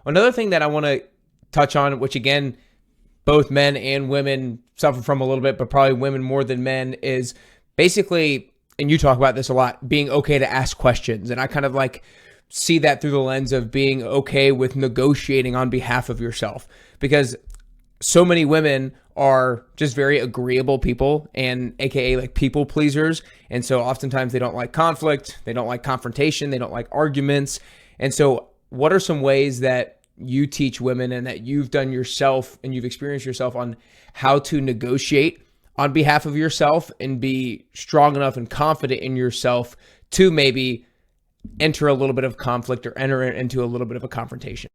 Another thing that I want to touch on, which again, both men and women suffer from a little bit, but probably women more than men, is basically, and you talk about this a lot, being okay to ask questions. And I kind of like see that through the lens of being okay with negotiating on behalf of yourself, because so many women are just very agreeable people and AKA like people pleasers. And so oftentimes they don't like conflict, they don't like confrontation, they don't like arguments. And so what are some ways that you teach women and that you've done yourself and you've experienced yourself on how to negotiate on behalf of yourself and be strong enough and confident in yourself to maybe enter a little bit of conflict or enter into a little bit of a confrontation?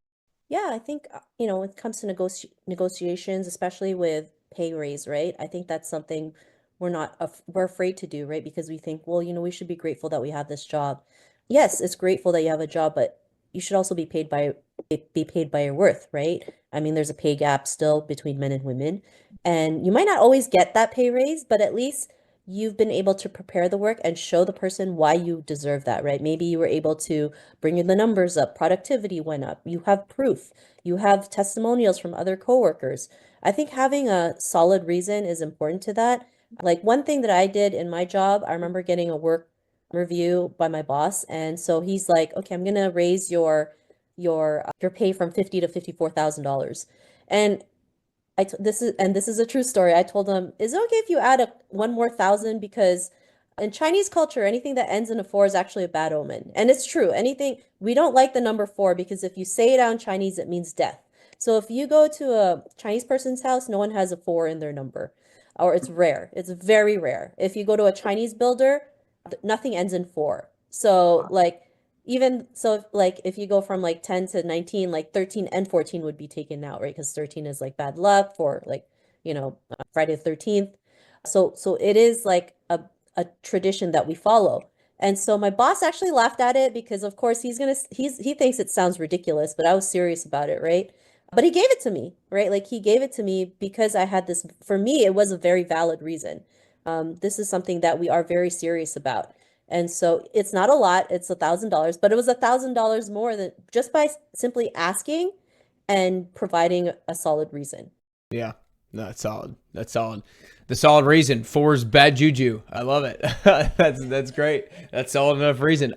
Yeah, I think, when it comes to negotiations, especially with pay raise, right? I think that's something we're afraid to do, right? Because we think, well, we should be grateful that we have this job. Yes, it's grateful that you have a job, but you should also be paid by your worth, right? I mean, there's a pay gap still between men and women, and you might not always get that pay raise, but at least you've been able to prepare the work and show the person why you deserve that, right? Maybe you were able to bring the numbers up, productivity went up, you have proof, you have testimonials from other coworkers. I think having a solid reason is important to that. Like one thing that I did in my job, I remember getting a work review by my boss, and so he's like, "Okay, I'm gonna raise your pay from 50 to $54,000." And this is a true story. I told him, "Is it okay if you add one more thousand? Because in Chinese culture, anything that ends in a four is actually a bad omen." And it's true. We don't like the number four because if you say it out in Chinese, it means death. So if you go to a Chinese person's house, no one has a four in their number, or it's rare. It's very rare. If you go to a Chinese builder, nothing ends in four. So like even so, like if you go from like 10 to 19, like 13 and 14 would be taken out, right? Because 13 is like bad luck for like, Friday the 13th. So it is like a tradition that we follow. And so my boss actually laughed at it because of course he thinks it sounds ridiculous, but I was serious about it, right? But he gave it to me, right? Like he gave it to me because I had this, for me, it was a very valid reason. This is something that we are very serious about. And so it's not a lot, it's $1,000, but it was $1,000 more than just by simply asking and providing a solid reason. Yeah, no, that's solid. That's solid. The solid reason. Four is bad juju. I love it. That's great. That's solid enough reason.